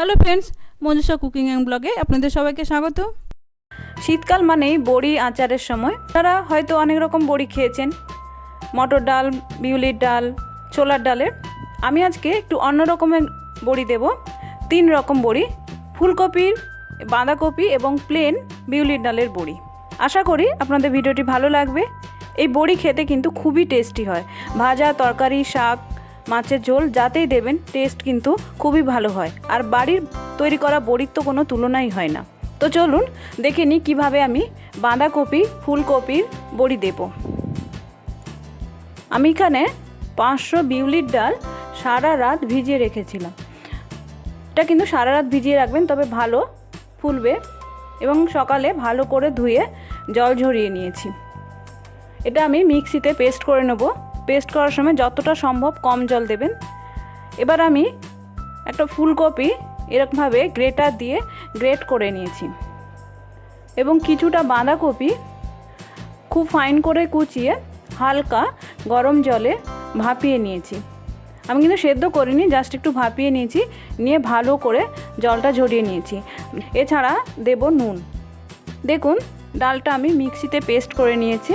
Hello friends, Manjusha cooking and ব্লগে আপনাদের সবাইকে স্বাগত। শীতকাল মানেই বড়ি আচারের সময়। আপনারা হয়তো অনেক রকম বড়ি খেয়েছেন, মটর ডাল, বিউলির ডাল, ছোলার ডালের। আমি আজকে একটু অন্য রকমের বড়ি দেব। 3 রকম বড়ি, ফুলকপির, বাঁধাকপি এবং প্লেন বিউলির ডালের বড়ি। আশা করি আপনাদের ভিডিওটি ভালো লাগবে। এই বড়ি খেতে কিন্তু খুবই টেস্টি হয়। ভাজা, তরকারি, শাক, মাছের ঝোল যাতেই দেবেন টেস্ট কিন্তু খুবই ভালো হয়। আর বাড়ির তৈরি করা বড়ির তো কোনো তুলনাই হয় না। তো চলুন দেখে নিই কীভাবে আমি বাঁধাকপি, ফুলকপির বড়ি দেব। আমি এখানে 500 বিউলির ডাল সারা রাত ভিজিয়ে রেখেছিলাম। এটা কিন্তু সারা রাত ভিজিয়ে রাখবেন, তবে ভালো ফুলবে। এবং সকালে ভালো করে ধুয়ে জল ঝরিয়ে নিয়েছি। এটা আমি মিক্সিতে পেস্ট করে নেব। পেস্ট করার সময় যতটা সম্ভব কম জল দেবেন। এবার আমি একটা ফুলকপি এরকমভাবে গ্রেটার দিয়ে গ্রেট করে নিয়েছি এবং কিছুটা বাঁধাকপি খুব ফাইন করে কুচিয়ে হালকা গরম জলে ভাপিয়ে নিয়েছি। আমি কিন্তু সেদ্ধ করিনি, জাস্ট একটু ভাপিয়ে নিয়েছি, নিয়ে ভালো করে জলটা ঝরিয়ে নিয়েছি। এছাড়া দেব নুন। দেখুন ডালটা আমি মিক্সিতে পেস্ট করে নিয়েছি।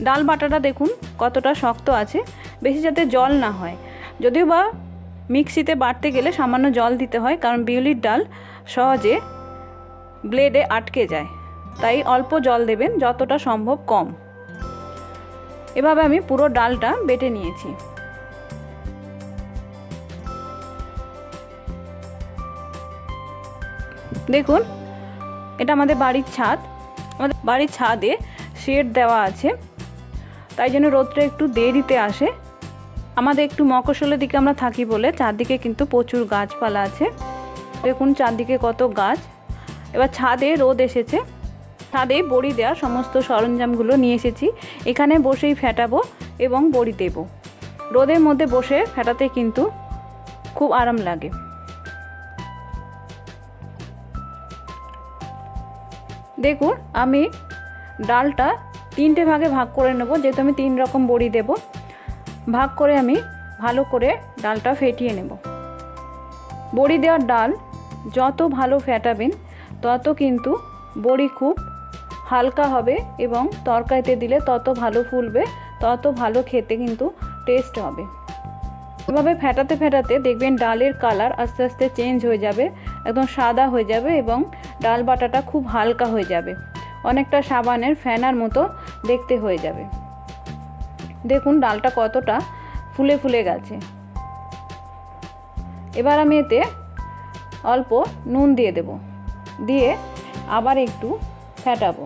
ডাল বাটাটা দেখুন কতটা শক্ত আছে, বেশি যাতে জল না হয়। যদিও বা মিক্সিতে বাটতে গেলে সামান্য জল দিতে হয়, কারণ বিউলির ডাল সহজে ব্লেডে আটকে যায়, তাই অল্প জল দেবেন, যতটা সম্ভব কম। এভাবে আমি পুরো ডালটা বেটে নিয়েছি। দেখুন এটা আমাদের বাড়ির ছাদ। আমাদের বাড়ির ছাদে শেড দেওয়া আছে, তাই জন্য রোদটা একটু দেরিতে আসে। আমাদের একটু মফস্বলের দিকে আমরা থাকি বলে চারদিকে কিন্তু প্রচুর গাছপালা আছে। দেখুন চারদিকে কত গাছ। এবার ছাদে রোদ এসেছে, ছাদে বড়ি দেওয়ার সমস্ত সরঞ্জামগুলো নিয়ে এসেছি। এখানে বসেই ফেটাবো এবং বড়ি দেব। রোদের মধ্যে বসে ফেটাতে কিন্তু খুব আরাম লাগে। দেখুন আমি ডালটা 3টে ভাগে ভাগ করে নেব, যেহেতু আমি 3 রকম বড়ি দেব। ভাগ করে আমি ভালো করে ডালটা ফেটিয়ে নেব। বড়ি দেওয়ার ডাল যত ভালো ফেটাবেন তত কিন্তু বড়ি খুব হালকা হবে এবং তরকারিতে দিলে তত ভালো ফুলবে, তত ভালো খেতে কিন্তু টেস্ট হবে। এভাবে ফেটাতে ফেটাতে দেখবেন ডালের কালার আস্তে আস্তে চেঞ্জ হয়ে যাবে, একদম সাদা হয়ে যাবে এবং ডাল বাটাটা খুব হালকা হয়ে যাবে, অনেকটা সাবানের ফেনার মতো দেখতে হয়ে যাবে। দেখুন ডালটা কতটা ফুলে ফুলে গেছে। এবার আমি এতে অল্প নুন দিয়ে দেব, দিয়ে আবার একটু ফেটাবো,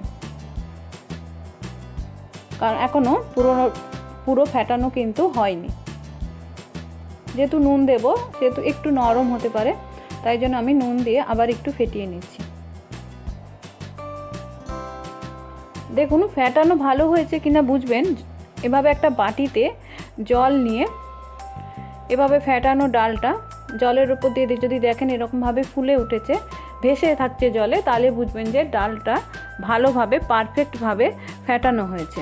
কারণ এখনো পুরো ফেটানো কিন্তু হয়নি। যেহেতু নুন দেব সেহেতু একটু নরম হতে পারে, তাই জন্য আমি নুন দিয়ে আবার একটু ফেটিয়ে নিচ্ছি। দেখুন ফেটানো ভালো হয়েছে কিনা বুঝবেন এভাবে একটা বাটিতে জল নিয়ে এভাবে ফেটানো ডালটা জলের উপর দিয়ে যদি দেখেন এরকমভাবে ফুলে উঠেছে, ভেসে থাকছে জলে, তাহলে বুঝবেন যে ডালটা ভালোভাবে পারফেক্টভাবে ফেটানো হয়েছে।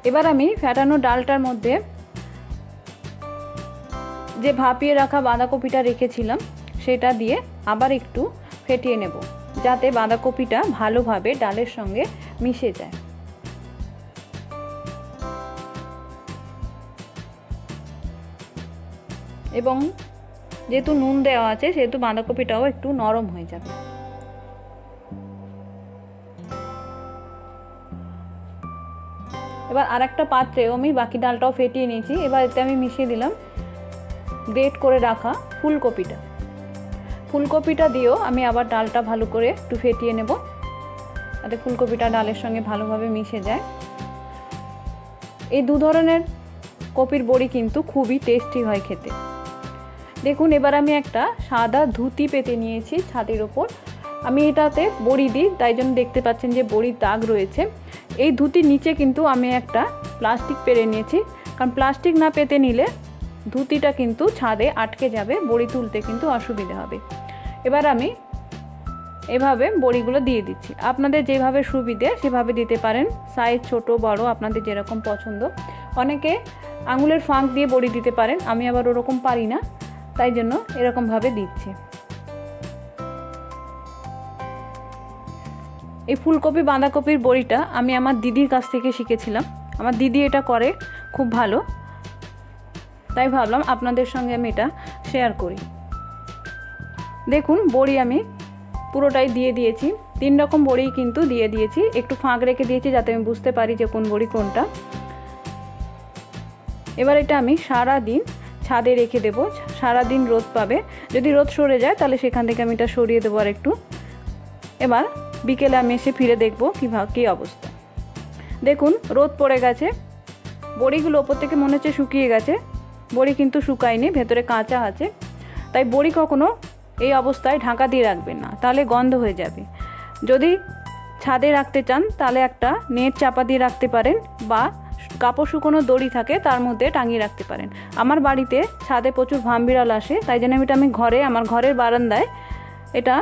এবার আমি ফেটানো ডালটার মধ্যে যে ভাপিয়ে রাখা বাঁধাকপিটা রেখেছিলাম সেটা দিয়ে আবার একটু ফেটিয়ে নেব, যাতে বাঁধাকপিটা ভালোভাবে ডালের সঙ্গে মিশে যায়। এবং যেহেতু নুন দেওয়া আছে সেহেতু বাঁধাকপিটাও একটু নরম হয়ে যাবে। এবার আরেকটা পাত্রেও আমি বাকি ডালটাও ফেটিয়ে নিয়েছি। এবার এতে আমি মিশিয়ে দিলাম গ্রেট করে রাখা ফুলকপিটা। ফুলকপিটা দিয়েও আমি আবার ডালটা ভালো করে একটু ফেটিয়ে নেব, যাতে ফুলকপিটা ডালের সঙ্গে ভালোভাবে মিশে যায়। এই 2 ধরনের কপির বড়ি কিন্তু খুবই টেস্টি হয় খেতে। দেখুন এবার আমি একটা সাদা ধুতি পেতে নিয়েছি ছাদের ওপর। আমি এটাতে বড়ি দিই, তাই জন্য দেখতে পাচ্ছেন যে বড়ির দাগ রয়েছে। এই ধুতির নিচে কিন্তু আমি একটা প্লাস্টিক পেরে নিয়েছি, কারণ প্লাস্টিক না পেতে নিলে ধুতিটা কিন্তু ছাদে আটকে যাবে, বড়ি তুলতে কিন্তু অসুবিধা হবে। এবার আমি এভাবে বড়িগুলো দিয়ে দিচ্ছি। আপনাদের যেভাবে সুবিধে সেভাবে দিতে পারেন, সাইজ ছোট বড় আপনাদের যেরকম পছন্দ। অনেকে আঙুলের ফাঁক দিয়ে বড়ি দিতে পারেন, আমি আবার ওরকম পারি না, তাই জন্য এরকমভাবে দিচ্ছি। এই ফুলকপি বাঁধাকপির বড়িটা আমি আমার দিদির কাছ থেকে শিখেছিলাম। আমার দিদি এটা করে খুব ভালো, তাই ভাবলাম আপনাদের সঙ্গে আমি এটা শেয়ার করি। দেখুন বড়ি আমি পুরোটাই দিয়ে দিয়েছি, 3 রকম বড়ি কিন্তু দিয়ে দিয়েছি। একটু ফাঁক রেখে দিয়েছি যাতে আমি বুঝতে পারি যে কোন বড়ি কোনটা। এবার এটা আমি সারা দিন ছাদে রেখে দেবো, সারা দিন রোদ পাবে। যদি রোদ সরে যায় তাহলে সেখান থেকে আমি এটা সরিয়ে দেবো আর একটু। এবার বিকেলে আমি এসে ফিরে দেখবো কী অবস্থা। দেখুন রোদ পড়ে গেছে, বড়িগুলো ওপর থেকে মনে হচ্ছে শুকিয়ে গেছে, বড়ি কিন্তু শুকায়নি, ভেতরে কাঁচা আছে। তাই বড়ি কখনো এই অবস্থায় ঢাকা দিয়ে রাখবেন না, তাহলে গন্ধ হয়ে যাবে। যদি ছাদে রাখতে চান তাহলে একটা নেট চাপা দিয়ে রাখতে পারেন, বা কাপড় শুকোনো দড়ি থাকে তার মধ্যে টাঙিয়ে রাখতে পারেন। আমার বাড়িতে ছাদে প্রচুর ভামবিড়াল আসে, তাই জন্য আমি ঘরে আমার ঘরের বারান্দায় এটা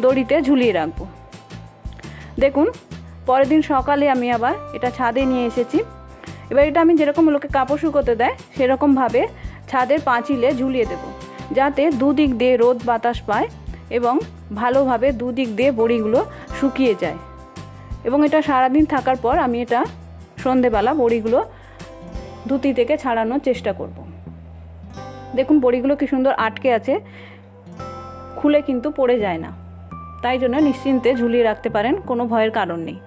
দড়িতে ঝুলিয়ে রাখবো। দেখুন পরের দিন সকালে আমি আবার এটা ছাদে নিয়ে এসেছি। এবার এটা আমি যেরকম লোকে কাপড় শুকোতে দেয় সেরকমভাবে ছাদের পাঁচিলে ঝুলিয়ে দেব, যাতে দুদিক দিয়ে রোদ বাতাস পায় এবং ভালোভাবে দুদিক দিয়ে বড়িগুলো শুকিয়ে যায়। এবং এটা সারাদিন থাকার পর আমি এটা সন্ধেবেলা বড়িগুলো ধুতি থেকে ছাড়ানোর চেষ্টা করব। দেখুন বড়িগুলো কি সুন্দর আটকে আছে, খুলে কিন্তু পড়ে যায় না, তাই জন্য নিশ্চিন্তে ঝুলিয়ে রাখতে পারেন, কোনো ভয়ের কারণ নেই।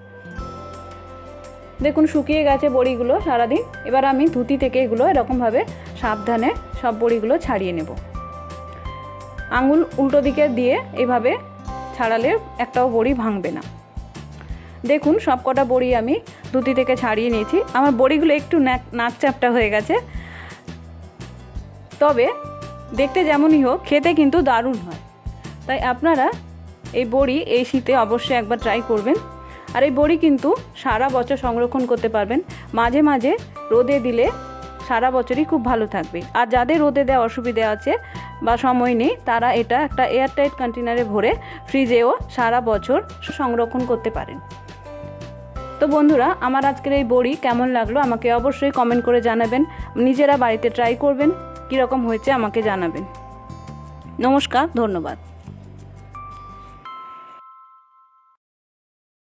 দেখুন শুকিয়ে গেছে বড়িগুলো সারাদিন। এবার আমি ধুতি থেকে এগুলো এরকমভাবে সাবধানে সব বড়িগুলো ছাড়িয়ে নেব। আঙুল উল্টো দিকে দিয়ে এভাবে ছাড়ালে একটাও বড়ি ভাঙবে না। দেখুন সব কটা বড়ি আমি ধুতি থেকে ছাড়িয়ে নিয়েছি। আমার বড়িগুলো একটু নাক চাপটা হয়ে গেছে, তবে দেখতে যেমনই হোক খেতে কিন্তু দারুণ হয়। তাই আপনারা এই বড়ি এই শীতে অবশ্যই একবার ট্রাই করবেন। আর এই বড়ি কিন্তু সারা বছর সংরক্ষণ করতে পারবেন, মাঝে মাঝে রোদে দিলে সারা বছরই খুব ভালো থাকবে। আর যাদের রোদে দেওয়া অসুবিধা আছে বা সময় নেই, তারা এটা একটা এয়ারটাইট কন্টেনারে ভরে ফ্রিজেও সারা বছর সংরক্ষণ করতে পারেন। তো বন্ধুরা, আমার আজকের এই বড়ি কেমন লাগলো আমাকে অবশ্যই কমেন্ট করে জানাবেন। নিজেরা বাড়িতে ট্রাই করবেন, কীরকম হয়েছে আমাকে জানাবেন। নমস্কার, ধন্যবাদ।